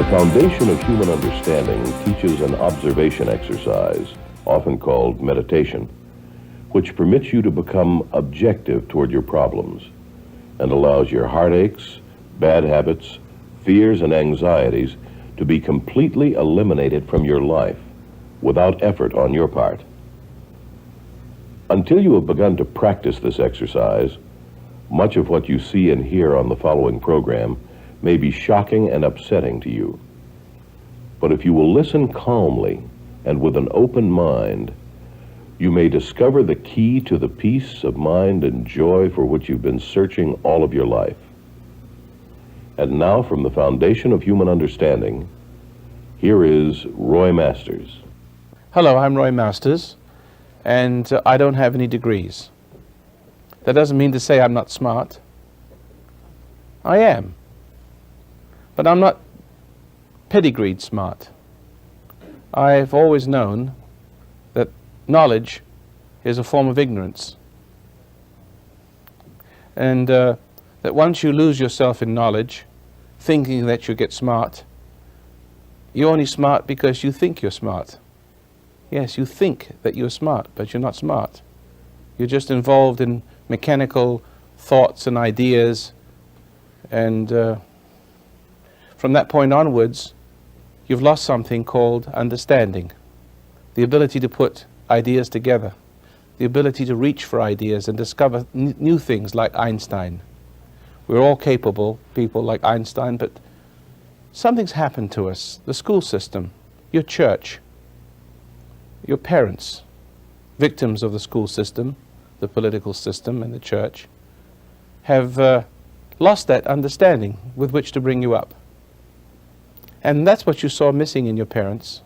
foundation of human understanding teaches an observation exercise, often called meditation, which permits you to become objective toward your problems and allows your heartaches, bad habits, fears, and anxieties to be completely eliminated from your life without effort on your part. Until you have begun to practice this exercise, much of what you see and hear on the following program may be shocking and upsetting to you. But if you will listen calmly and with an open mind, you may discover the key to the peace of mind and joy for which you've been searching all of your life. And now, from the foundation of human understanding, here is Roy Masters. Hello, I'm Roy Masters, and I don't have any degrees. That doesn't mean to say I'm not smart. I am. But I'm not pedigreed smart. I've always known that knowledge is a form of ignorance. And that once you lose yourself in knowledge, thinking that you get smart, you're only smart because you think you're smart. Yes, you think that you're smart, but you're not smart. You're just involved in mechanical thoughts and ideas, and from that point onwards, you've lost something called understanding, the ability to put ideas together, the ability to reach for ideas and discover new things like Einstein. We're all capable people like Einstein, but something's happened to us. The school system, your church, your parents, victims of the school system, the political system, and the church, have lost that understanding with which to bring you up. And that's what you saw missing in your parents.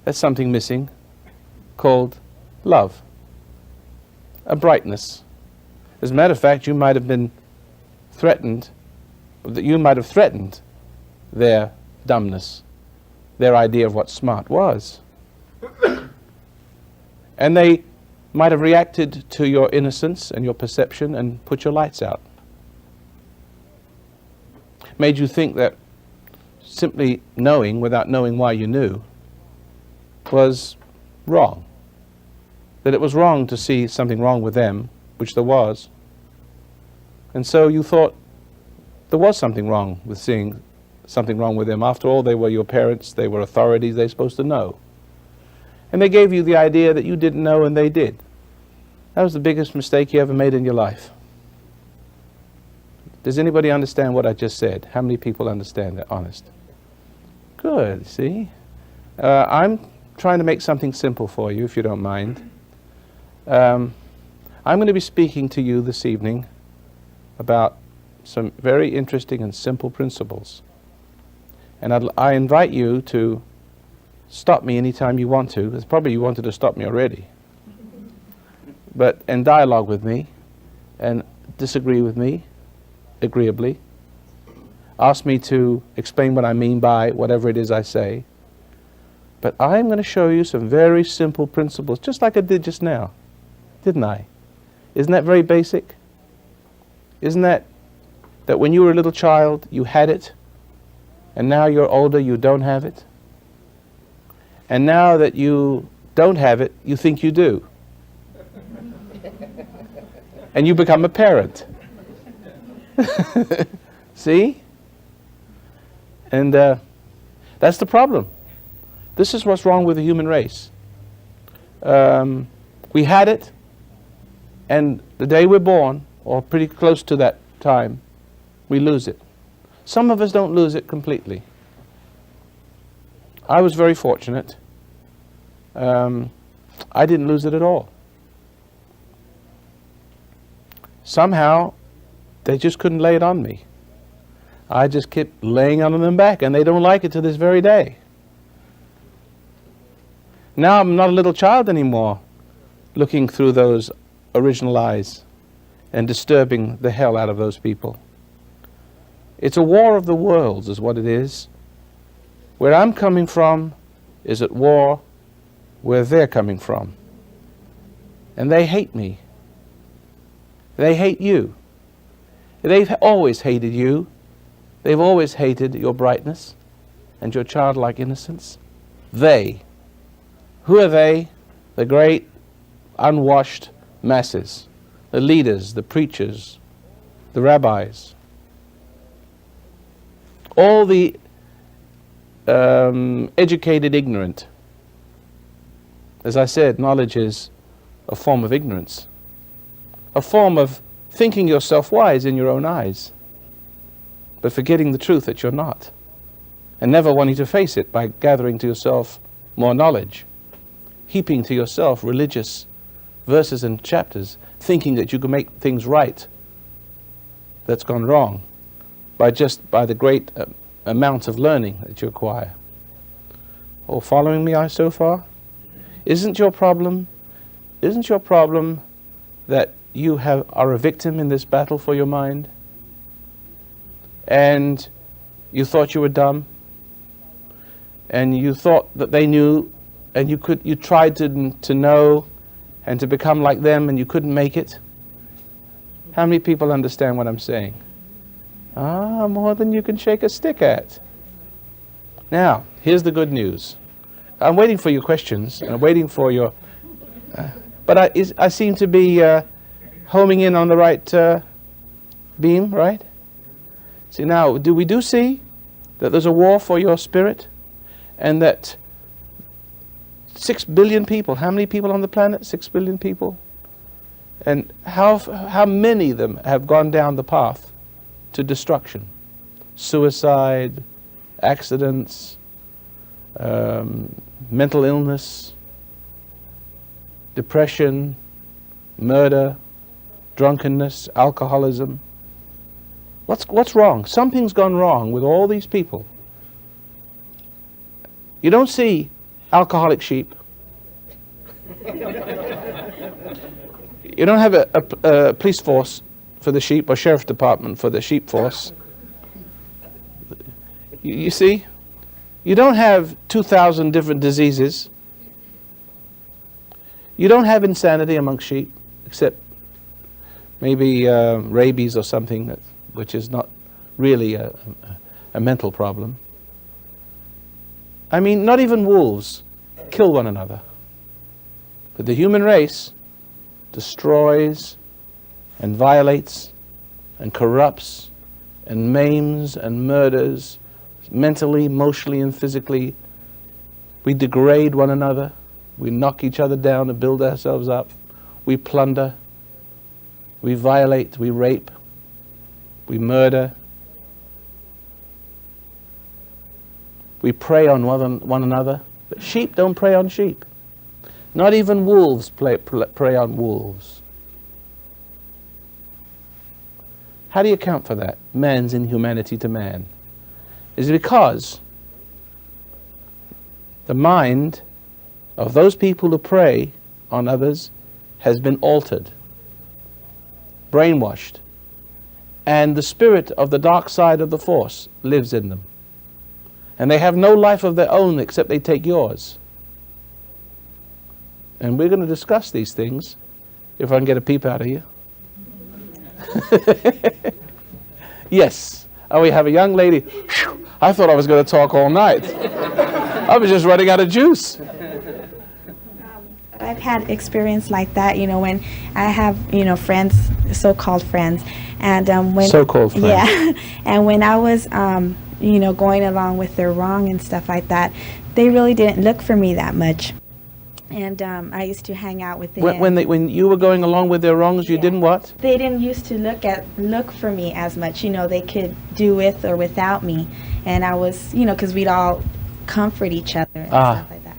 That's something missing called love, a brightness. As a matter of fact, you might have been threatened, you might have threatened their dumbness, their idea of what smart was. And they might have reacted to your innocence and your perception and put your lights out. Made you think that simply knowing without knowing why you knew was wrong. That it was wrong to see something wrong with them, which there was. And so you thought there was something wrong with seeing something wrong with them. After all, they were your parents, they were authorities, they're supposed to know. And they gave you the idea that you didn't know and they did. That was the biggest mistake you ever made in your life. Does anybody understand what I just said? How many people understand that? Honest. Good, see? I'm trying to make something simple for you, if you don't mind. I'm going to be speaking to you this evening about some very interesting and simple principles. And I invite you to stop me anytime you want to. It's probably you wanted to stop me already. And dialogue with me and disagree with me agreeably. Ask me to explain what I mean by whatever it is I say. But I'm going to show you some very simple principles, just like I did just now, didn't I? Isn't that very basic? Isn't that when you were a little child, you had it, and now you're older, you don't have it? And now that you don't have it, you think you do. And you become a parent. See? And that's the problem. This is what's wrong with the human race. We had it, and the day we're born, or pretty close to that time, we lose it. Some of us don't lose it completely. I was very fortunate. I didn't lose it at all. Somehow, they just couldn't lay it on me. I just kept laying it on them back, and they don't like it to this very day. Now I'm not a little child anymore, looking through those original eyes and disturbing the hell out of those people. It's a war of the worlds is what it is. Where I'm coming from is at war where they're coming from. And they hate me. They hate you. They've always hated you. They've always hated your brightness. and your childlike innocence? They. Who are they? The great unwashed masses, the leaders, the preachers, the rabbis, all the educated ignorant. As I said, knowledge is a form of ignorance, a form of thinking yourself wise in your own eyes, but forgetting the truth that you're not, and never wanting to face it by gathering to yourself more knowledge, heaping to yourself religious verses and chapters, thinking that you can make things right that's gone wrong by the great amount of learning that you acquire. All following me so far? Isn't your problem that you are a victim in this battle for your mind? And you thought you were dumb, and you thought that they knew, and you tried to know and to become like them, and you couldn't make it? How many people understand what I'm saying? More than you can shake a stick at. Now, here's the good news. I'm waiting for your questions, and I'm waiting for your... but I seem to be homing in on the right beam, right? See, now, do we see that there's a war for your spirit, and that 6 billion people, how many people on the planet? 6 billion people? And how many of them have gone down the path to destruction? Suicide, accidents, mental illness, depression, murder, drunkenness, alcoholism. What's wrong? Something's gone wrong with all these people. You don't see alcoholic sheep. You don't have a police force for the sheep, or sheriff department for the sheep force. You see? You don't have 2,000 different diseases. You don't have insanity amongst sheep, except maybe rabies or something, which is not really a mental problem. I mean, not even wolves kill one another. But the human race destroys and violates and corrupts and maims and murders mentally, emotionally, and physically. We degrade one another. We knock each other down to build ourselves up. We plunder. We violate. We rape. We murder. We prey on one another. But sheep don't prey on sheep. Not even wolves prey on wolves. How do you account for that? Man's inhumanity to man. Is it because the mind of those people who prey on others has been altered, brainwashed, and the spirit of the dark side of the force lives in them, and they have no life of their own except they take yours? And we're going to discuss these things, if I can get a peep out of you. Yes. Oh, we have a young lady. Whew, I thought I was going to talk all night. I was just running out of juice. I've had experience like that, when I have, friends, so-called friends, and when so-called friends. Yeah, and when I was, going along with their wrong and stuff like that, they really didn't look for me that much, and I used to hang out with them. When you were going along with their wrongs, you didn't what? They didn't used to look for me as much. They could do with or without me, and I was, because we'd all comfort each other and stuff like that.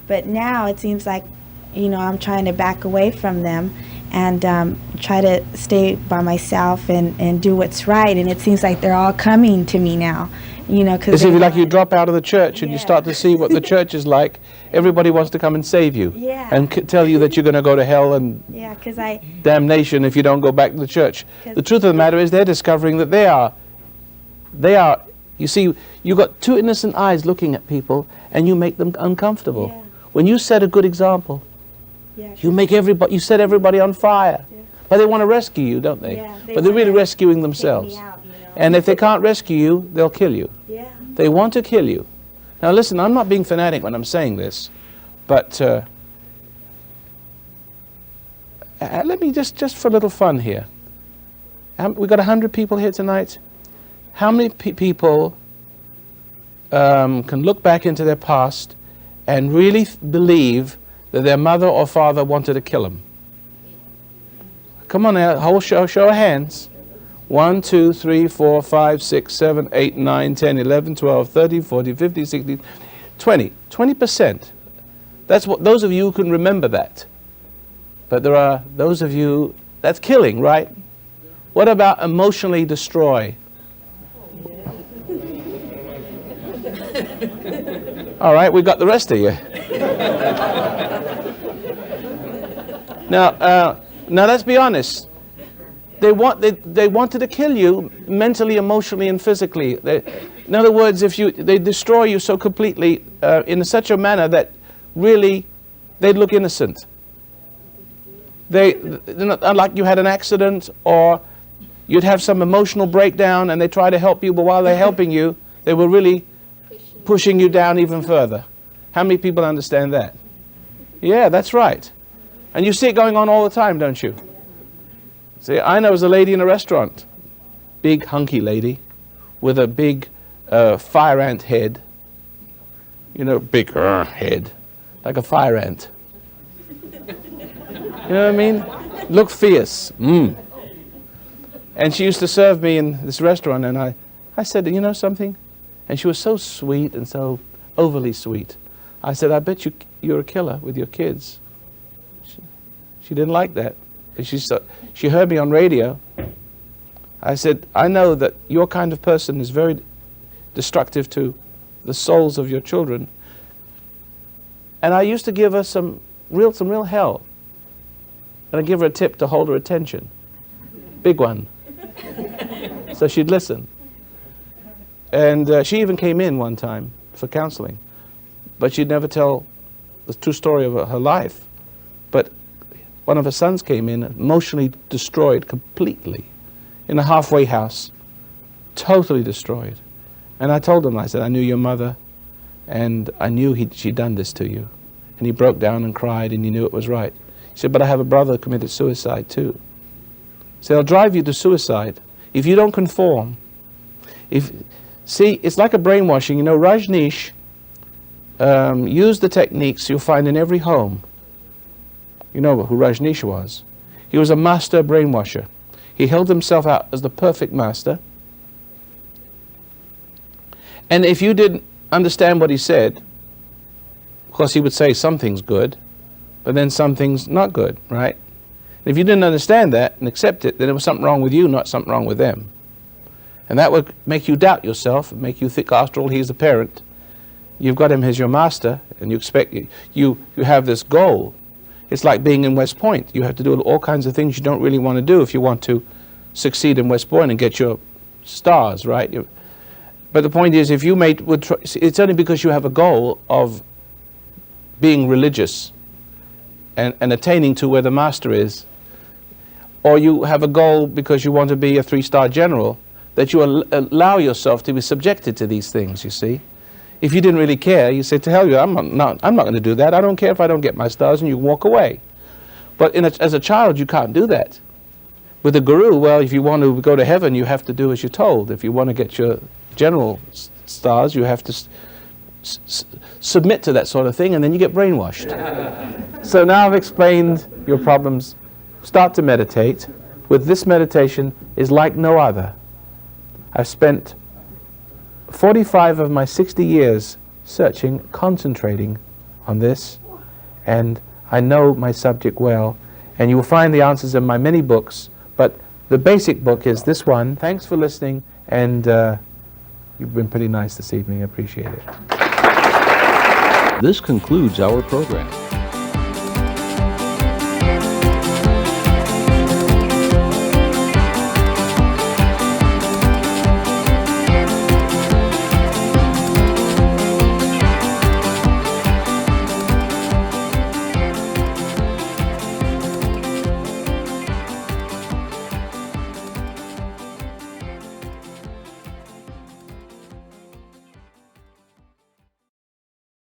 But now it seems like, I'm trying to back away from them and try to stay by myself and do what's right. And it seems like they're all coming to me now, because it's like you drop out of the church and you start to see what the church is like. Everybody wants to come and save you and tell you that you're going to go to hell and damnation if you don't go back to the church. The truth of the matter is they're discovering that they are, you see, you've got two innocent eyes looking at people and you make them uncomfortable. Yeah. When you set a good example, you set everybody on fire. Yeah. But they want to rescue you, don't they? Yeah, but they're really rescuing themselves. Out, And if they can't rescue you, they'll kill you. Yeah. They want to kill you. Now listen, I'm not being fanatic when I'm saying this, but let me just for a little fun here. We got 100 people here tonight. How many people can look back into their past and really believe that their mother or father wanted to kill them? Come on now, whole show of hands. 1, 2, 3, 4, 5, 6, 7, 8, 9, 10, 11, 12, 13, 14, 15, 16, 20. 20%. That's what, those of you who can remember that. But there are those of you, that's killing, right? What about emotionally destroy? All right, we got the rest of you. Now let's be honest. They wanted to kill you mentally, emotionally, and physically. In other words, they destroy you so completely in such a manner that really they'd look innocent. Like you had an accident, or you'd have some emotional breakdown, and they try to help you, but while they're helping you, they were really pushing you down even further. How many people understand that? Yeah, that's right. And you see it going on all the time, don't you? See, I know a lady in a restaurant, big hunky lady, with a big fire ant head. You know, big head, like a fire ant. You know what I mean? Look fierce. And she used to serve me in this restaurant, and I said, you know something? And she was so sweet and so overly sweet. I said, I bet you're a killer with your kids. She didn't like that. She heard me on radio. I said, I know that your kind of person is very destructive to the souls of your children. And I used to give her some real hell. And I'd give her a tip to hold her attention. Big one. So she'd listen. And she even came in one time for counseling. But she'd never tell the true story of her life. But one of her sons came in, emotionally destroyed completely, in a halfway house, totally destroyed. And I told him, I said, I knew your mother, and I knew she'd done this to you. And he broke down and cried, and he knew it was right. He said, but I have a brother who committed suicide too. He said, I'll drive you to suicide if you don't conform. See, it's like a brainwashing. You know, Rajneesh used the techniques you'll find in every home. You know who Rajneesh was. He was a master brainwasher. He held himself out as the perfect master. And if you didn't understand what he said, of course he would say something's good, but then something's not good, right? And if you didn't understand that and accept it, then there was something wrong with you, not something wrong with them. And that would make you doubt yourself, and make you think, after all, he's the parent. You've got him as your master, and you expect, you have this goal. It's like being in West Point. You have to do all kinds of things you don't really want to do if you want to succeed in West Point and get your stars, right? But the point is, if you it's only because you have a goal of being religious and attaining to where the master is, or you have a goal because you want to be a 3-star general, that you allow yourself to be subjected to these things, you see. If you didn't really care, you say, to hell with you, I'm not going to do that. I don't care if I don't get my stars, and you walk away. But as a child, you can't do that. With a guru, well, if you want to go to heaven, you have to do as you're told. If you want to get your general stars, you have to submit to that sort of thing, and then you get brainwashed. So now I've explained your problems. Start to meditate. With this meditation is like no other. I've spent 45 of my 60 years searching, concentrating on this, and I know my subject well, and you will find the answers in my many books, but the basic book is this one. Thanks for listening, and you've been pretty nice this evening. I appreciate it. This concludes our program.